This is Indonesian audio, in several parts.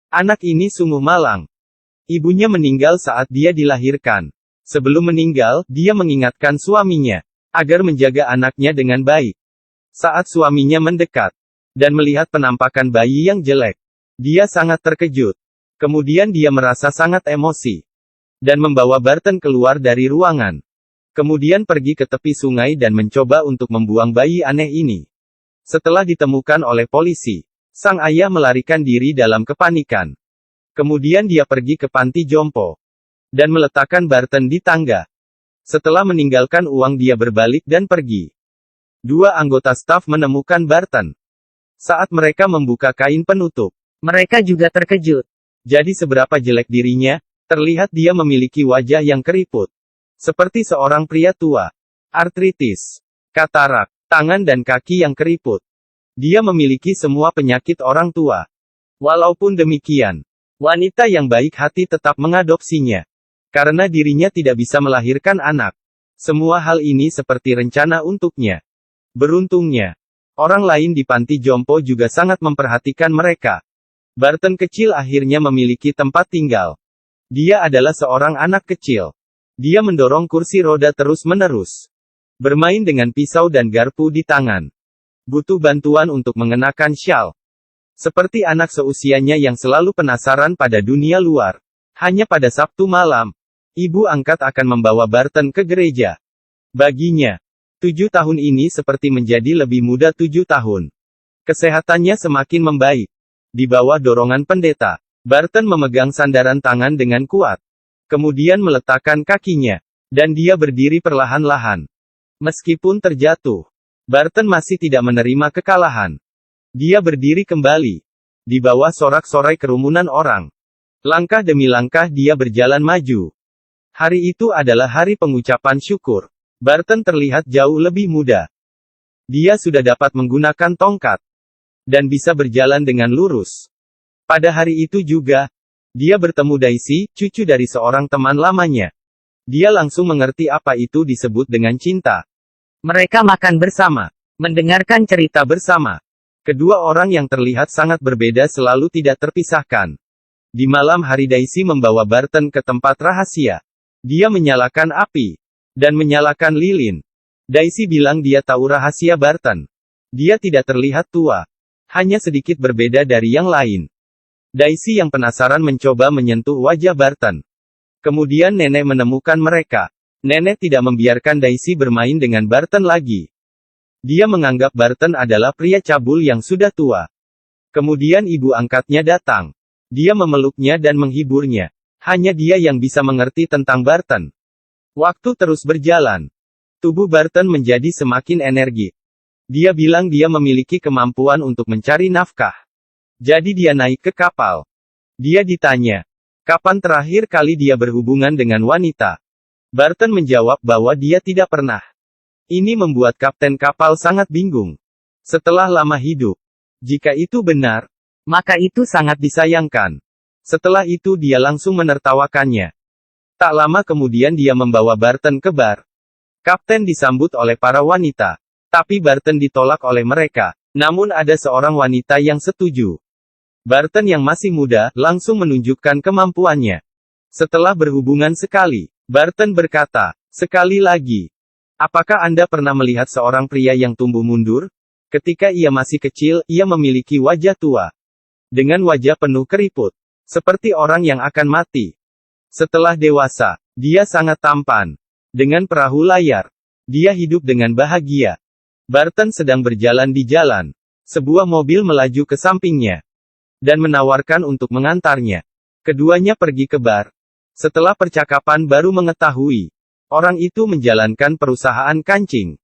Anak ini sungguh malang. Ibunya meninggal saat dia dilahirkan. Sebelum meninggal, dia mengingatkan suaminya agar menjaga anaknya dengan baik. Saat suaminya mendekat dan melihat penampakan bayi yang jelek, dia sangat terkejut. Kemudian dia merasa sangat emosi dan membawa Barton keluar dari ruangan. Kemudian pergi ke tepi sungai dan mencoba untuk membuang bayi aneh ini. Setelah ditemukan oleh polisi, sang ayah melarikan diri dalam kepanikan. Kemudian dia pergi ke panti jompo dan meletakkan Barton di tangga. Setelah meninggalkan uang dia berbalik dan pergi. Dua anggota staf menemukan Barton. Saat mereka membuka kain penutup, mereka juga terkejut. Jadi seberapa jelek dirinya, terlihat dia memiliki wajah yang keriput. Seperti seorang pria tua. Artritis, katarak, tangan dan kaki yang keriput. Dia memiliki semua penyakit orang tua. Walaupun demikian, wanita yang baik hati tetap mengadopsinya. Karena dirinya tidak bisa melahirkan anak. Semua hal ini seperti rencana untuknya. Beruntungnya, orang lain di panti jompo juga sangat memperhatikan mereka. Barton kecil akhirnya memiliki tempat tinggal. Dia adalah seorang anak kecil. Dia mendorong kursi roda terus-menerus. Bermain dengan pisau dan garpu di tangan. Butuh bantuan untuk mengenakan syal. Seperti anak seusianya yang selalu penasaran pada dunia luar. Hanya pada Sabtu malam, ibu angkat akan membawa Barton ke gereja. Baginya, 7 tahun ini seperti menjadi lebih muda 7 tahun. Kesehatannya semakin membaik. Di bawah dorongan pendeta, Barton memegang sandaran tangan dengan kuat. Kemudian meletakkan kakinya. Dan dia berdiri perlahan-lahan. Meskipun terjatuh, Barton masih tidak menerima kekalahan. Dia berdiri kembali. Di bawah sorak-sorai kerumunan orang. Langkah demi langkah dia berjalan maju. Hari itu adalah hari pengucapan syukur. Barton terlihat jauh lebih muda. Dia sudah dapat menggunakan tongkat. Dan bisa berjalan dengan lurus. Pada hari itu juga, dia bertemu Daisy, cucu dari seorang teman lamanya. Dia langsung mengerti apa itu disebut dengan cinta. Mereka makan bersama. Mendengarkan cerita bersama. Kedua orang yang terlihat sangat berbeda selalu tidak terpisahkan. Di malam hari Daisy membawa Barton ke tempat rahasia. Dia menyalakan api. Dan menyalakan lilin. Daisy bilang dia tahu rahasia Barton. Dia tidak terlihat tua. Hanya sedikit berbeda dari yang lain. Daisy yang penasaran mencoba menyentuh wajah Barton. Kemudian nenek menemukan mereka. Nenek tidak membiarkan Daisy bermain dengan Barton lagi. Dia menganggap Barton adalah pria cabul yang sudah tua. Kemudian ibu angkatnya datang. Dia memeluknya dan menghiburnya. Hanya dia yang bisa mengerti tentang Barton. Waktu terus berjalan. Tubuh Barton menjadi semakin energi. Dia bilang dia memiliki kemampuan untuk mencari nafkah. Jadi dia naik ke kapal. Dia ditanya, kapan terakhir kali dia berhubungan dengan wanita? Barton menjawab bahwa dia tidak pernah. Ini membuat kapten kapal sangat bingung. Setelah lama hidup. Jika itu benar, maka itu sangat disayangkan. Setelah itu dia langsung menertawakannya. Tak lama kemudian dia membawa Barton ke bar. Kapten disambut oleh para wanita. Tapi Barton ditolak oleh mereka. Namun ada seorang wanita yang setuju. Barton yang masih muda, langsung menunjukkan kemampuannya. Setelah berhubungan sekali, Barton berkata, sekali lagi. Apakah Anda pernah melihat seorang pria yang tumbuh mundur? Ketika ia masih kecil, ia memiliki wajah tua. Dengan wajah penuh keriput. Seperti orang yang akan mati. Setelah dewasa, dia sangat tampan. Dengan perahu layar. Dia hidup dengan bahagia. Barton sedang berjalan di jalan. Sebuah mobil melaju ke sampingnya. Dan menawarkan untuk mengantarnya. Keduanya pergi ke bar. Setelah percakapan baru mengetahui. Orang itu menjalankan perusahaan kancing.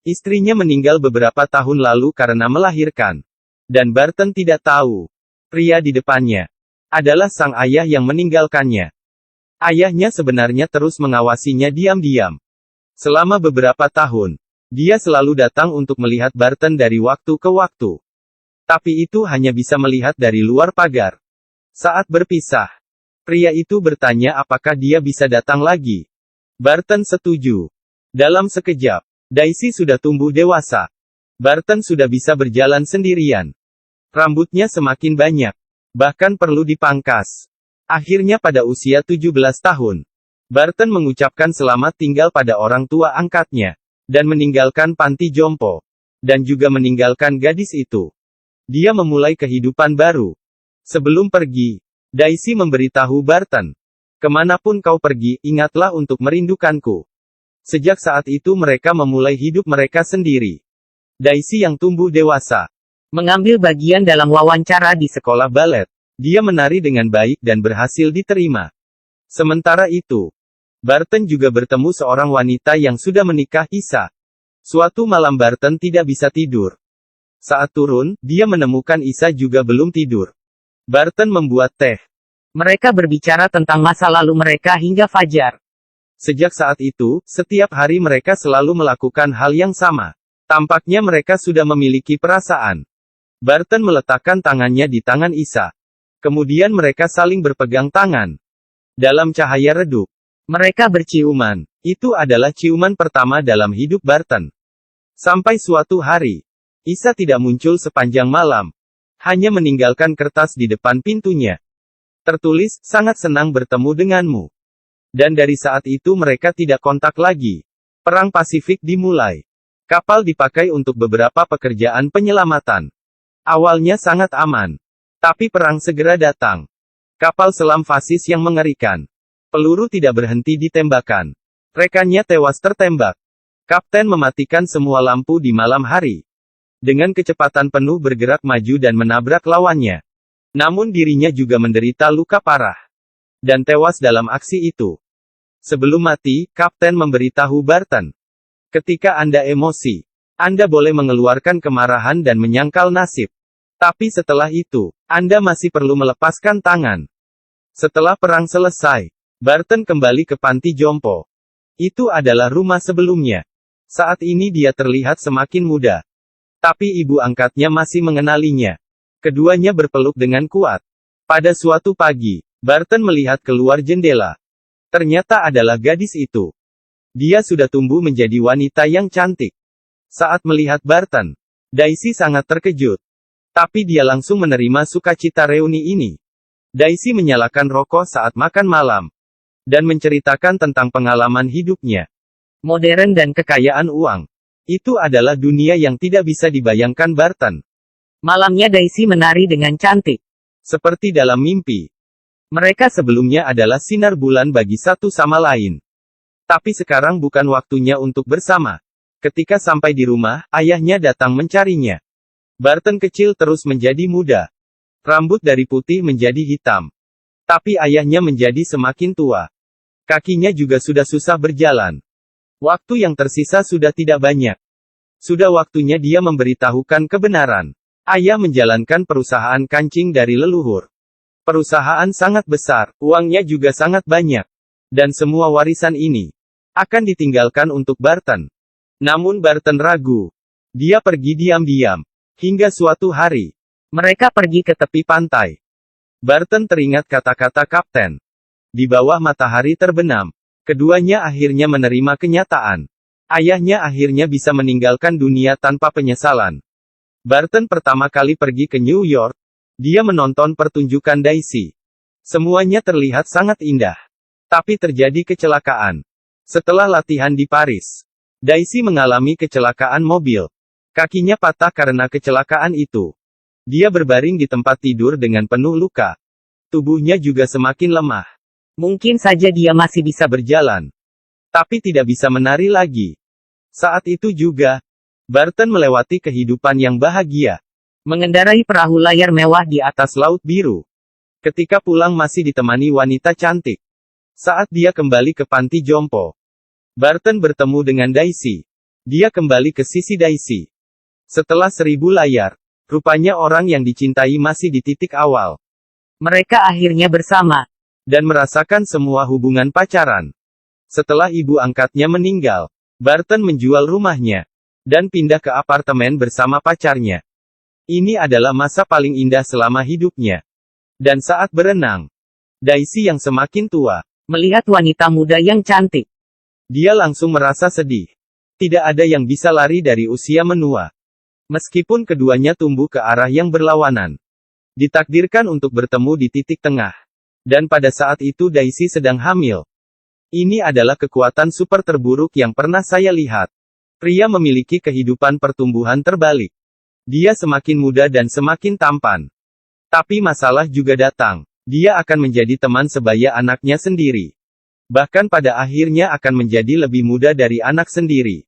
Istrinya meninggal beberapa tahun lalu karena melahirkan. Dan Barton tidak tahu. Pria di depannya adalah sang ayah yang meninggalkannya. Ayahnya sebenarnya terus mengawasinya diam-diam. Selama beberapa tahun, dia selalu datang untuk melihat Barton dari waktu ke waktu. Tapi itu hanya bisa melihat dari luar pagar. Saat berpisah, pria itu bertanya apakah dia bisa datang lagi. Barton setuju. Dalam sekejap, Daisy sudah tumbuh dewasa. Barton sudah bisa berjalan sendirian. Rambutnya semakin banyak. Bahkan perlu dipangkas. Akhirnya pada usia 17 tahun, Barton mengucapkan selamat tinggal pada orang tua angkatnya, dan meninggalkan panti jompo, dan juga meninggalkan gadis itu. Dia memulai kehidupan baru. Sebelum pergi, Daisy memberitahu Barton, "Kemanapun kau pergi, ingatlah untuk merindukanku." Sejak saat itu mereka memulai hidup mereka sendiri. Daisy yang tumbuh dewasa, mengambil bagian dalam wawancara di sekolah balet. Dia menari dengan baik dan berhasil diterima. Sementara itu, Barton juga bertemu seorang wanita yang sudah menikah, Isa. Suatu malam Barton tidak bisa tidur. Saat turun, dia menemukan Isa juga belum tidur. Barton membuat teh. Mereka berbicara tentang masa lalu mereka hingga fajar. Sejak saat itu, setiap hari mereka selalu melakukan hal yang sama. Tampaknya mereka sudah memiliki perasaan. Barton meletakkan tangannya di tangan Isa. Kemudian mereka saling berpegang tangan. Dalam cahaya redup, mereka berciuman. Itu adalah ciuman pertama dalam hidup Barton. Sampai suatu hari, Isa tidak muncul sepanjang malam. Hanya meninggalkan kertas di depan pintunya. Tertulis, "Sangat senang bertemu denganmu." Dan dari saat itu mereka tidak kontak lagi. Perang Pasifik dimulai. Kapal dipakai untuk beberapa pekerjaan penyelamatan. Awalnya sangat aman. Tapi perang segera datang. Kapal selam fasis yang mengerikan. Peluru tidak berhenti ditembakkan. Rekannya tewas tertembak. Kapten mematikan semua lampu di malam hari. Dengan kecepatan penuh bergerak maju dan menabrak lawannya. Namun dirinya juga menderita luka parah. Dan tewas dalam aksi itu. Sebelum mati, Kapten memberitahu Barton. "Ketika Anda emosi, Anda boleh mengeluarkan kemarahan dan menyangkal nasib. Tapi setelah itu, Anda masih perlu melepaskan tangan." Setelah perang selesai, Barton kembali ke panti jompo. Itu adalah rumah sebelumnya. Saat ini dia terlihat semakin muda. Tapi ibu angkatnya masih mengenalinya. Keduanya berpeluk dengan kuat. Pada suatu pagi, Barton melihat keluar jendela. Ternyata adalah gadis itu. Dia sudah tumbuh menjadi wanita yang cantik. Saat melihat Barton, Daisy sangat terkejut. Tapi dia langsung menerima sukacita reuni ini. Daisy menyalakan rokok saat makan malam. Dan menceritakan tentang pengalaman hidupnya. Modern dan kekayaan uang. Itu adalah dunia yang tidak bisa dibayangkan Barton. Malamnya Daisy menari dengan cantik. Seperti dalam mimpi. Mereka sebelumnya adalah sinar bulan bagi satu sama lain. Tapi sekarang bukan waktunya untuk bersama. Ketika sampai di rumah, ayahnya datang mencarinya. Barton kecil terus menjadi muda. Rambut dari putih menjadi hitam. Tapi ayahnya menjadi semakin tua. Kakinya juga sudah susah berjalan. Waktu yang tersisa sudah tidak banyak. Sudah waktunya dia memberitahukan kebenaran. Ayah menjalankan perusahaan kancing dari leluhur. Perusahaan sangat besar, uangnya juga sangat banyak. Dan semua warisan ini akan ditinggalkan untuk Barton. Namun Barton ragu. Dia pergi diam-diam. Hingga suatu hari, mereka pergi ke tepi pantai. Barton teringat kata-kata Kapten. Di bawah matahari terbenam, keduanya akhirnya menerima kenyataan. Ayahnya akhirnya bisa meninggalkan dunia tanpa penyesalan. Barton pertama kali pergi ke New York. Dia menonton pertunjukan Daisy. Semuanya terlihat sangat indah. Tapi terjadi kecelakaan. Setelah latihan di Paris, Daisy mengalami kecelakaan mobil. Kakinya patah karena kecelakaan itu. Dia berbaring di tempat tidur dengan penuh luka. Tubuhnya juga semakin lemah. Mungkin saja dia masih bisa berjalan. Tapi tidak bisa menari lagi. Saat itu juga, Barton melewati kehidupan yang bahagia. Mengendarai perahu layar mewah di atas laut biru. Ketika pulang masih ditemani wanita cantik. Saat dia kembali ke panti jompo, Barton bertemu dengan Daisy. Dia kembali ke sisi Daisy. Setelah 1000 layar, rupanya orang yang dicintai masih di titik awal. Mereka akhirnya bersama. Dan merasakan semua hubungan pacaran. Setelah ibu angkatnya meninggal, Barton menjual rumahnya. Dan pindah ke apartemen bersama pacarnya. Ini adalah masa paling indah selama hidupnya. Dan saat berenang, Daisy yang semakin tua, melihat wanita muda yang cantik. Dia langsung merasa sedih. Tidak ada yang bisa lari dari usia menua. Meskipun keduanya tumbuh ke arah yang berlawanan. Ditakdirkan untuk bertemu di titik tengah. Dan pada saat itu Daisy sedang hamil. Ini adalah kekuatan super terburuk yang pernah saya lihat. Pria memiliki kehidupan pertumbuhan terbalik. Dia semakin muda dan semakin tampan. Tapi masalah juga datang. Dia akan menjadi teman sebaya anaknya sendiri. Bahkan pada akhirnya akan menjadi lebih muda dari anak sendiri.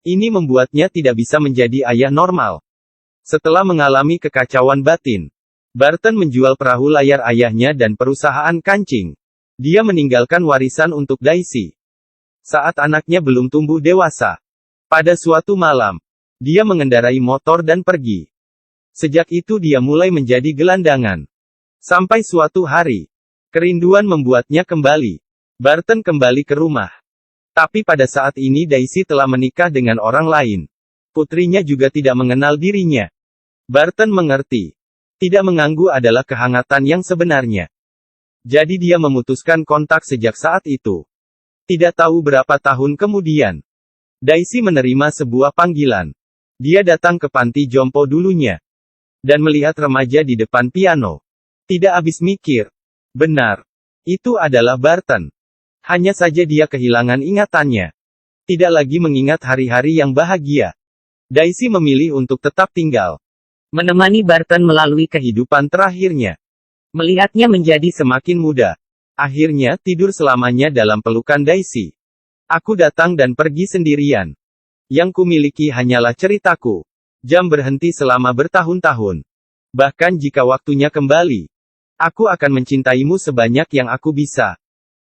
Ini membuatnya tidak bisa menjadi ayah normal. Setelah mengalami kekacauan batin, Barton menjual perahu layar ayahnya dan perusahaan kancing. Dia meninggalkan warisan untuk Daisy. Saat anaknya belum tumbuh dewasa. Pada suatu malam, dia mengendarai motor dan pergi. Sejak itu dia mulai menjadi gelandangan. Sampai suatu hari, kerinduan membuatnya kembali. Barton kembali ke rumah. Tapi pada saat ini Daisy telah menikah dengan orang lain. Putrinya juga tidak mengenal dirinya. Barton mengerti. Tidak mengganggu adalah kehangatan yang sebenarnya. Jadi dia memutuskan kontak sejak saat itu. Tidak tahu berapa tahun kemudian, Daisy menerima sebuah panggilan. Dia datang ke panti jompo dulunya. Dan melihat remaja di depan piano. Tidak habis mikir. Benar. Itu adalah Barton. Hanya saja dia kehilangan ingatannya. Tidak lagi mengingat hari-hari yang bahagia. Daisy memilih untuk tetap tinggal. Menemani Barton melalui kehidupan terakhirnya. Melihatnya menjadi semakin muda. Akhirnya tidur selamanya dalam pelukan Daisy. Aku datang dan pergi sendirian. Yang kumiliki hanyalah ceritaku. Jam berhenti selama bertahun-tahun. Bahkan jika waktunya kembali, aku akan mencintaimu sebanyak yang aku bisa.